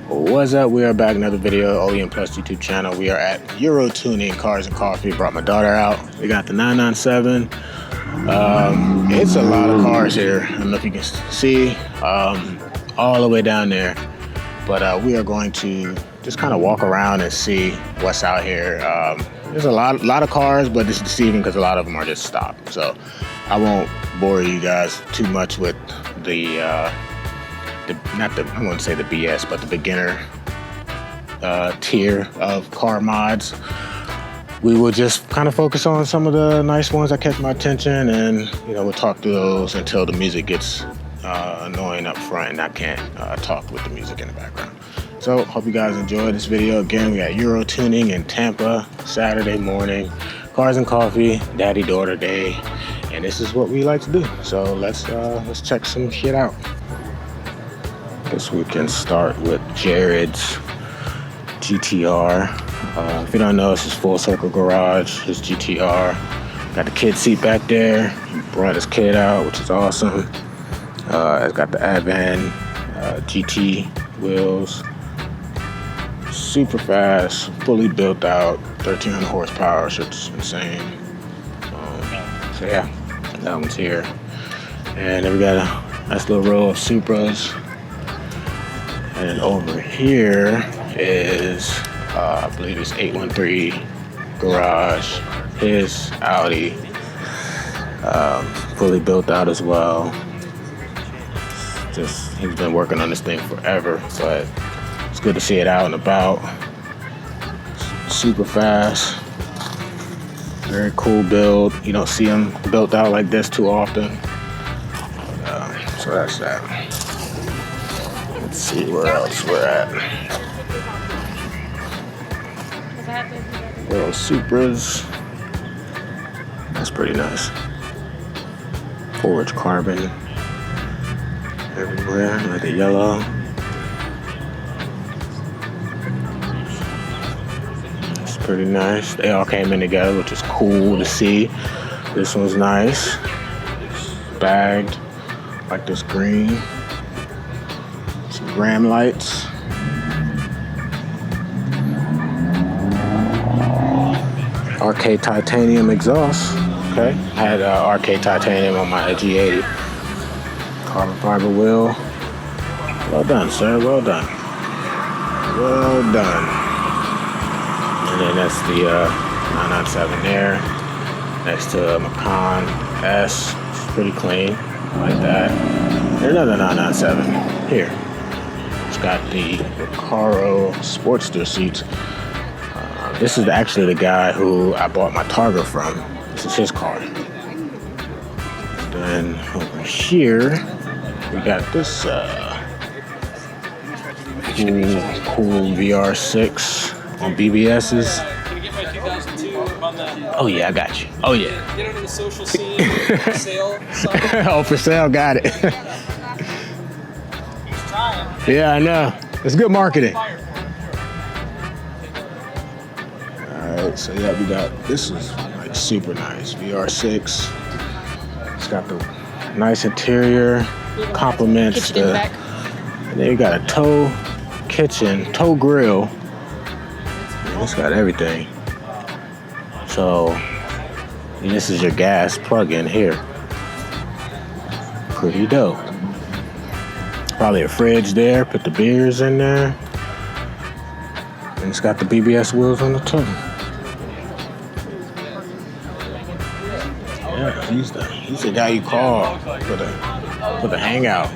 What's up? We are back, another video, OEM&x YouTube channel. We are at Euro Tuning Cars and Coffee. Brought my daughter out. We got the 997. It's a lot of cars here. I don't know if you can see all the way down there. But we are going to just kind of walk around and see what's out here. There's a lot of cars, but it's deceiving because a lot of them are just stopped. So I won't bore you guys too much with I wouldn't say the BS, but the beginner tier of car mods. We will just kind of focus on some of the nice ones that catch my attention, and we'll talk through those until the music gets annoying up front and I can't talk with the music in the background. So hope you guys enjoy this video. Again, we got Euro Tuning in Tampa, Saturday morning, Cars and Coffee, Daddy-daughter day, and this is what we like to do. So let's check some shit out. Guess we can start with Jared's GTR. If you don't know, this is Full Circle Garage, his GTR. Got the kid seat back there. He brought his kid out, which is awesome. It's got the Advan GT wheels. Super fast, fully built out, 1,300 horsepower, shit's insane. So yeah, that one's here. And then we got a nice little row of Supras. And over here is, I believe it's 813 Garage, his Audi, fully built out as well. He's been working on this thing forever, but it's good to see it out and about. Super fast, very cool build. You don't see them built out like this too often. So that's that. Let's see where else we're at. Little Supras. That's pretty nice. Forged carbon everywhere, like the yellow. It's pretty nice. They all came in together, which is cool to see. This one's nice. It's bagged like this green. Ram lights. RK titanium exhaust. Okay, I had RK titanium on my G80. Carbon fiber wheel. Well done, sir. Well done. Well done. And then that's the 997 there. Next to a Macan S. It's pretty clean. Like that. There's another 997 here. It's got the Recaro Sportster seats. This is actually the guy who I bought my Targa from. This is his car. Then over here, we got this cool VR6 on BBS's. Oh yeah, I got you. Oh yeah. Get into the social scene. For sale. Oh, for sale. Got it. Yeah, I know. It's good marketing. Alright, so yeah, we got, this is like super nice. VR6. It's got the nice interior, complements the, and then you got a tow grill. And it's got everything. So, and this is your gas plug-in here. Pretty dope. Probably a fridge there, put the beers in there. And it's got the BBS wheels on the toe. Yeah, he's the guy you call for the hangout.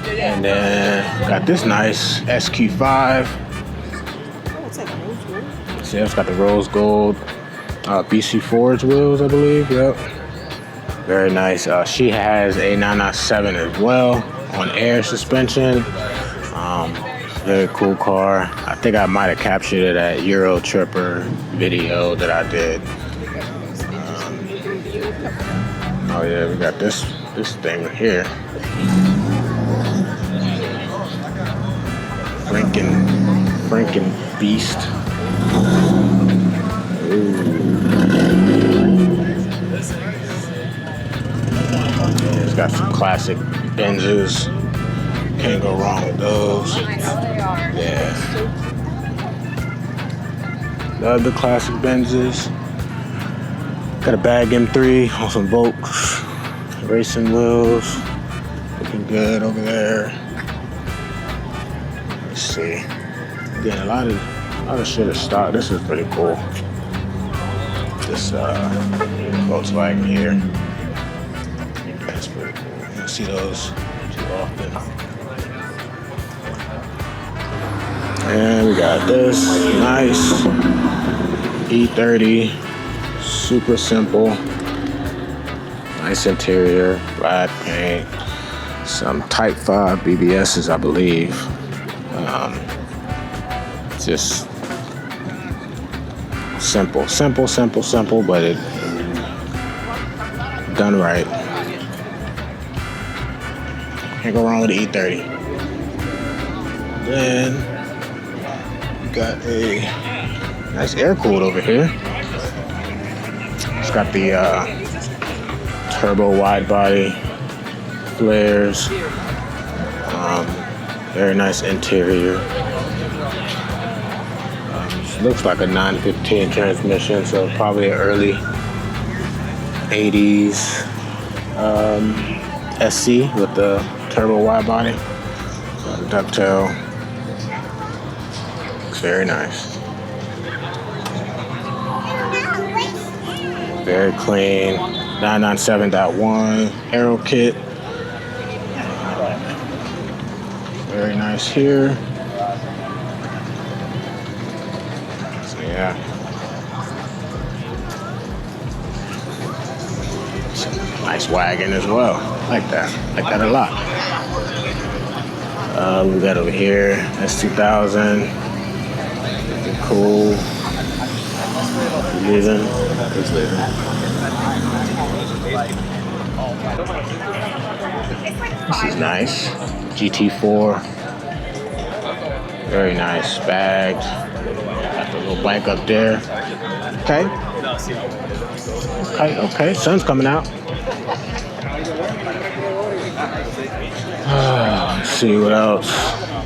And then got this nice SQ5. See, it's got the rose gold BC Forge wheels, I believe. Yep. Very nice. She has a 997 as well on air suspension. Very cool car. I think I might have captured it at Euro Tripper video that I did. Oh yeah, we got this thing right here. Franken Beast. Ooh. Got some classic Benzes. Can't go wrong with those. Yeah. Love the classic Benzes. Got a bag M3 on some Volks. Racing wheels. Looking good over there. Let's see. Again, a lot of shit is stock. This is pretty cool. This Volkswagen here. That's pretty cool. You don't see those too often. And we got this nice E30, super simple, nice interior, black paint, some Type 5 BBSs, I believe. Just simple, but it done right. Can't go wrong with the E30. Then got a nice air cooled over here. It's got the turbo wide body flares. Very nice interior. Looks like a 915 transmission, so probably an early 80s SC with the turbo wide body. Ducktail. Very nice. Very clean. 997.1 aero kit. Very nice here. So yeah. Nice wagon as well. Like that a lot. We got over here, that's 2000. Cool. Leaving. It's leaving. This is nice. GT4. Very nice. Bagged. Got the little bike up there. Okay. Sun's coming out. Let's see what else.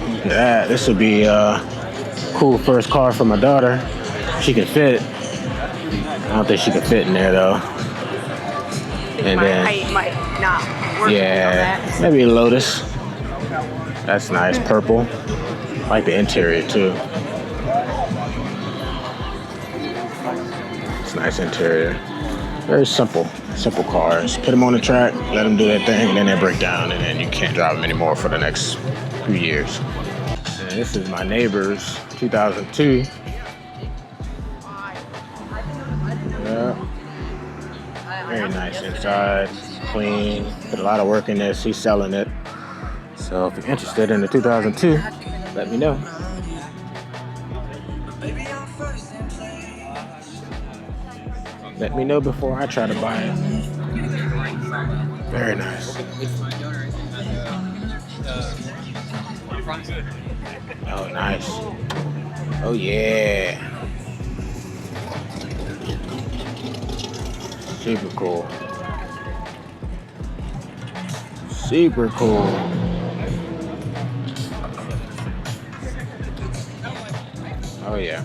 Look at that. This would be cool first car for my daughter. She can fit. I don't think she can fit in there though. And then height might not work. Yeah, maybe a Lotus. That's nice, purple. Like the interior too. It's nice interior. Very simple cars. Put them on the track, let them do their thing, and then they break down, and then you can't drive them anymore for the next few years. And this is my neighbor's 2002. Yeah. Very nice inside, clean. Put a lot of work in this. He's selling it. So if you're interested in the 2002, let me know. Let me know before I try to buy it. Very nice. Oh, nice. Oh, yeah. Super cool. Super cool. Oh, yeah.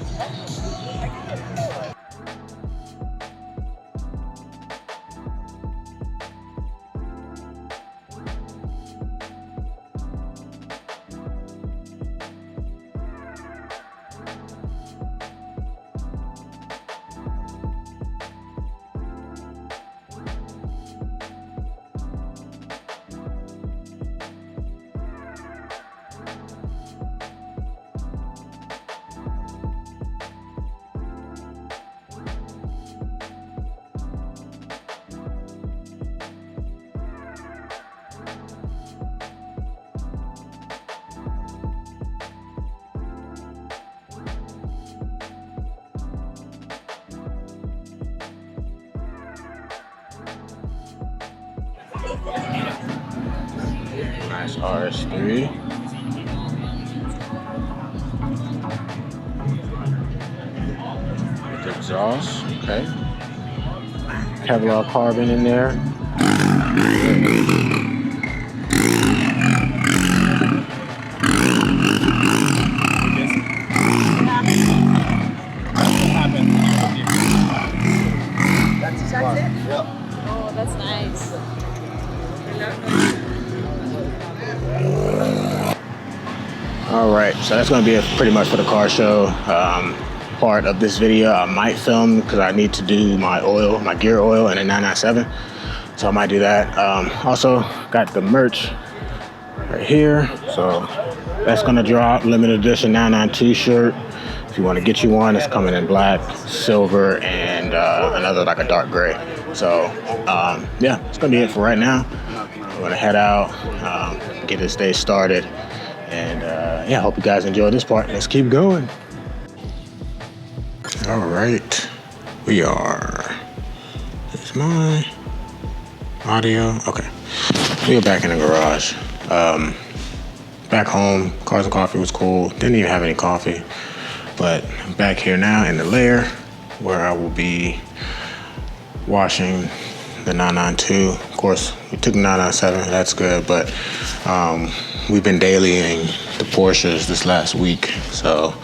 Nice RS3. With the exhaust, okay. Kevlar carbon in there. All right, so that's gonna be it pretty much for the car show part of this video. I might film because I need to do my oil, my gear oil in a 997. So I might do that. Also got the merch right here. So that's gonna drop, limited edition 992 shirt. If you want to get you one, it's coming in black, silver, and another like a dark gray. So yeah, it's gonna be it for right now. I'm gonna head out, get this day started, and yeah, hope you guys enjoy this part. Let's keep going. All right, we are. Is my audio okay? We are back in the garage. Back home, Cars and Coffee was cool. Didn't even have any coffee. But I'm back here now in the lair where I will be washing the 992. Of course, we took the 997, that's good, but we've been dailying the Porsches this last week. So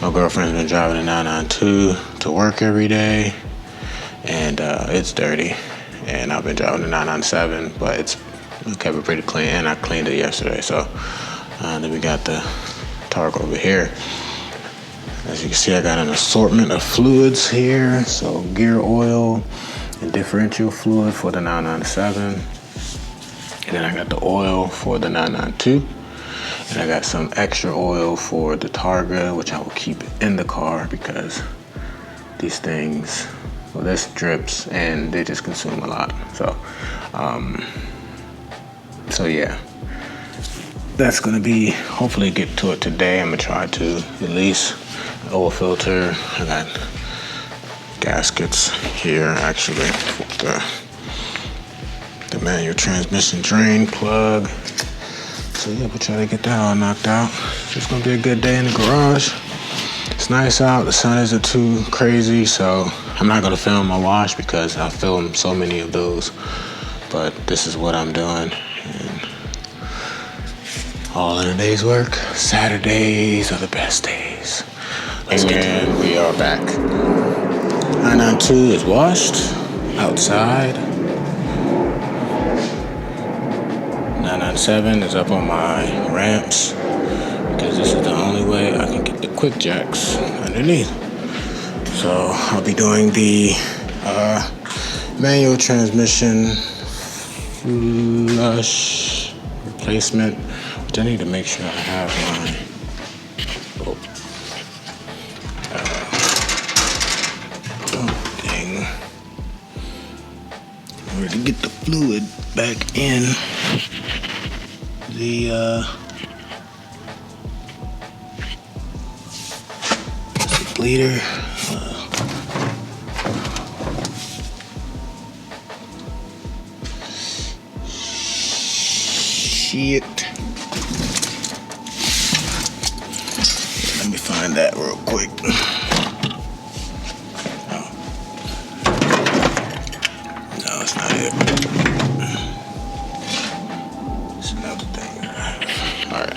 my girlfriend's been driving the 992 to work every day, and it's dirty. And I've been driving the 997, but we kept it pretty clean, and I cleaned it yesterday. So then we got the Targa over here. As you can see, I got an assortment of fluids here. So gear oil and differential fluid for the 997. And then I got the oil for the 992. And I got some extra oil for the Targa, which I will keep in the car because these things, well, this drips and they just consume a lot. So yeah. That's gonna be, hopefully get to it today. I'm gonna try to at least. Oil filter, I got gaskets here actually for the manual transmission drain plug. So yeah, we'll try to get that all knocked out. It's gonna be a good day in the garage. It's nice out, the sun isn't too crazy, so I'm not gonna film my wash because I filmed so many of those, but this is what I'm doing. And all in a day's work. Saturdays are the best days. And we are back. 992 is washed outside. 997 is up on my ramps because this is the only way I can get the quick jacks underneath. So I'll be doing the manual transmission flush replacement, which I need to make sure I have my to get the fluid back in the bleeder. Shit. Let me find that real quick.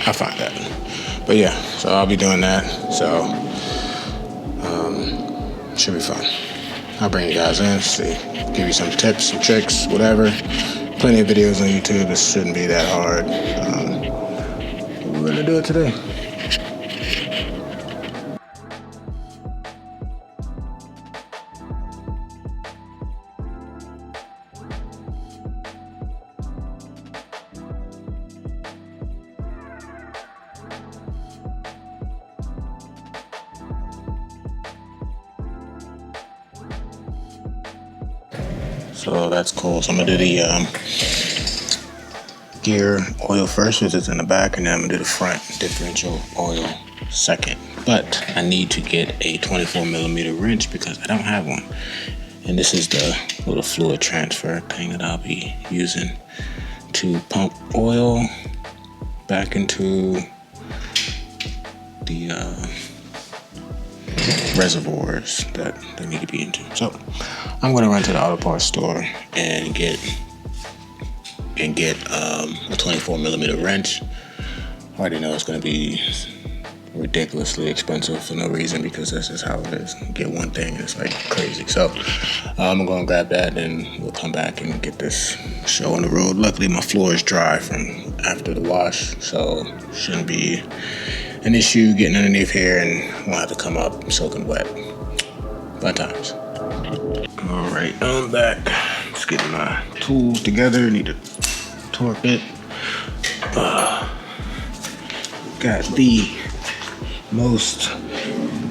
I'll find that. But yeah, so I'll be doing that. So should be fun. I'll bring you guys in, see, give you some tips, some tricks, whatever. Plenty of videos on YouTube. This shouldn't be that hard. We're gonna do it today. So that's cool. So I'm gonna do the gear oil first, which is in the back, and then I'm gonna do the front differential oil second. But I need to get a 24mm wrench because I don't have one. And this is the little fluid transfer thing that I'll be using to pump oil back into the reservoirs that they need to be into. So I'm gonna run to the auto parts store and get a 24mm wrench. I already know it's gonna be ridiculously expensive for no reason because that's just how it is. Get one thing and it's like crazy. So I'm gonna grab that and we'll come back and get this show on the road. Luckily my floor is dry from after the wash, so shouldn't be an issue getting underneath here, and we'll have to come up soaking wet. Fun times. All right, I'm back. Just getting my tools together. Need to torque it. Got the most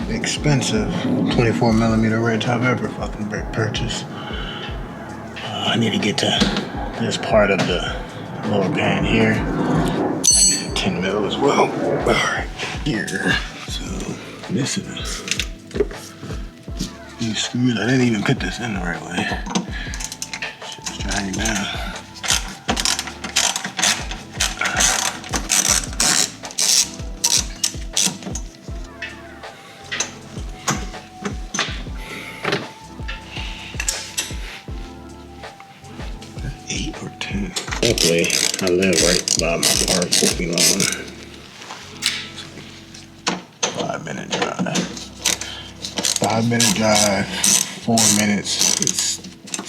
expensive 24 millimeter wrench I've ever fucking purchased. I need to get to this part of the lower pan here. I need a 10 mil as well. All right, here. So missing these screws. I didn't even put this in the right way. Shit's dragging down. Luckily, I live right by my parking lot. 5-minute drive. 5-minute drive, 4 minutes. It's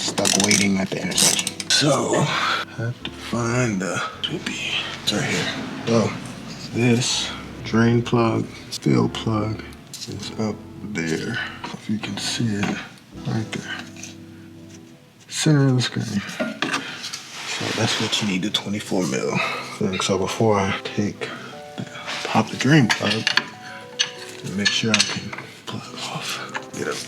stuck waiting at the intersection. So, I have to find the soupy. It's right here. So, this drain plug, fill plug is up there. If you can see it, right there. Center of the screen. So that's what you need, the 24 mil. And so before I pop the drain plug, to make sure I can plug off. Get up.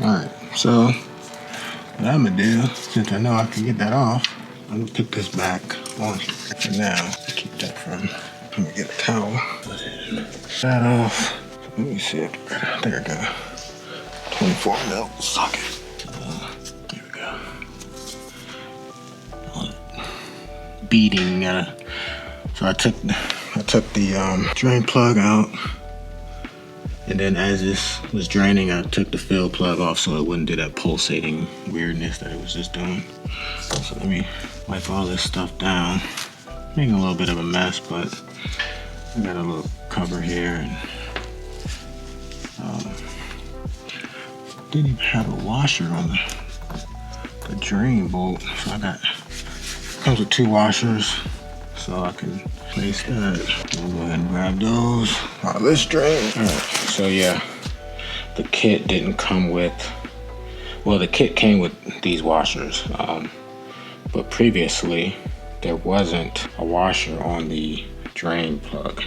Alright, so what I'm gonna do, since I know I can get that off, I'm gonna put this back on here for now. Keep that from, let me get a towel. Put that off. Let me see it. There we go. 24 mil socket. There we go. Beating. So I took the drain plug out, and then as this was draining, I took the fill plug off so it wouldn't do that pulsating weirdness that it was just doing. So let me wipe all this stuff down. Making a little bit of a mess, but I got a little cover here, and didn't even have a washer on the drain bolt, so I got. Comes with 2 washers, so I can place that. I'll go ahead and grab those while this drains. All right, so yeah, the kit didn't come with, well, the kit came with these washers, but previously there wasn't a washer on the drain plug.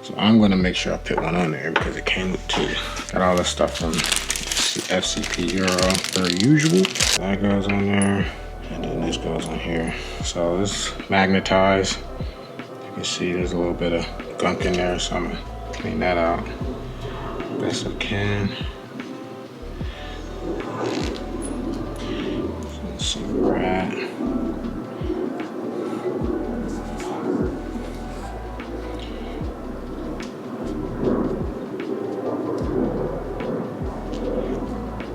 So I'm gonna make sure I put one on there because it came with 2. Got all this stuff from FCP Euro per usual. That goes on there. And then this goes on here. So it's magnetized. You can see there's a little bit of gunk in there, so I'm gonna clean that out best I can. So let's see where we're at.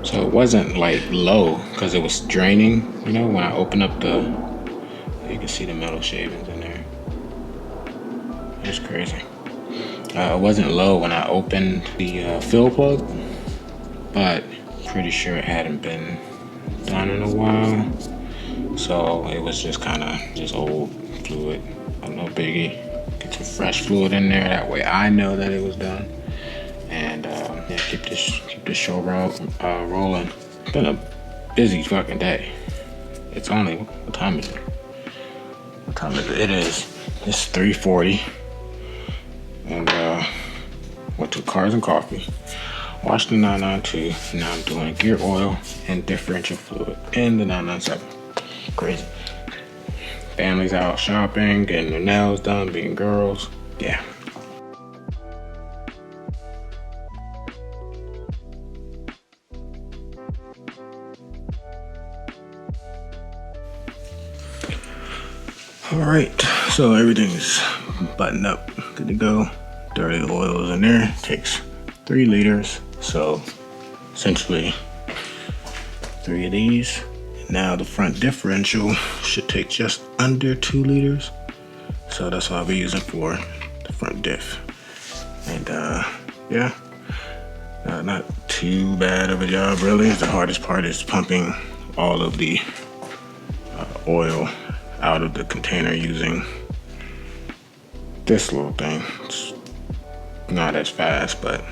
So it wasn't like low because it was draining, you know, when I open up you can see the metal shavings in there. It's crazy. It wasn't low when I opened the fill plug, but pretty sure it hadn't been done in a while. So it was just kind of just old fluid, no biggie. Get some fresh fluid in there, that way I know that it was done. And yeah, keep this show rolling. It's been a busy fucking day. It's only, what time is it? What time is it? It's 3:40. And went to Cars and Coffee. Washed the 992. Now I'm doing gear oil and differential fluid in the 997. Crazy. Family's out shopping, getting their nails done, being girls. Yeah. All right, so everything's buttoned up, good to go. Dirty oil is in there, takes 3 liters. So essentially 3 of these. Now the front differential should take just under 2 liters. So that's what I'll be using for the front diff. And yeah, not too bad of a job really. The hardest part is pumping all of the oil out of the container using this little thing. It's not as fast, but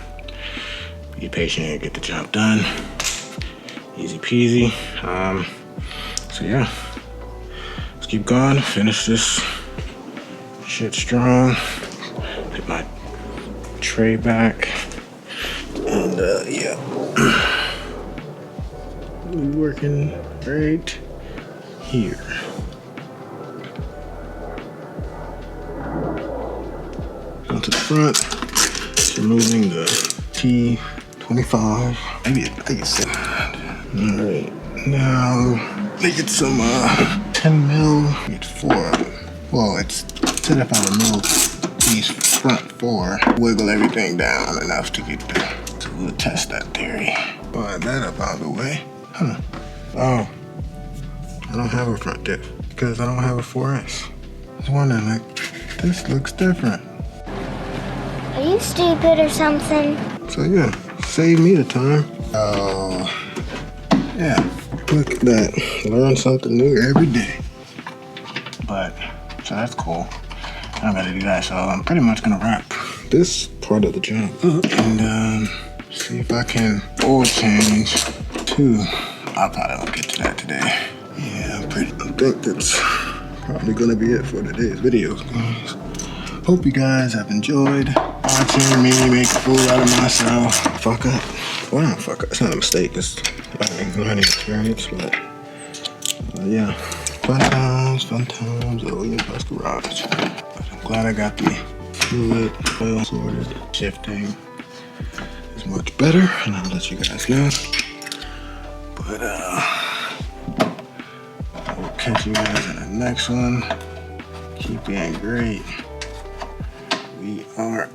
be patient and get the job done. Easy peasy. So yeah, let's keep going, finish this shit strong. Put my tray back, and yeah, we're working right here. Onto the front, just removing the T25. Maybe I think it's 7. All right, now they get some 10 mil. Get 4 of them. Well, it's said if I remove these front 4, wiggle everything down enough to get the. So we'll test that theory. Slide that up out of the way. Huh. Oh, I don't have a front diff because I don't have a 4S. I was wondering, like, this looks different. Are you stupid or something? So yeah, save me the time. Oh, yeah, look at that. Learn something new every day. But, so that's cool. I gotta do that, so I'm pretty much gonna wrap this part of the job up and see if I can oil change too. I probably won't get to that today. Yeah, I think that's probably gonna be it for today's video, guys. Hope you guys have enjoyed watching me make a fool out of myself. Fuck up. Well, not fuck up. It's not a mistake. It's learning experience, but yeah. Fun times, OEM&x garage. But I'm glad I got the fluid oil sorted. Shifting is much better, and I'll let you guys know. But I will catch you guys in the next one. Keep being great. We are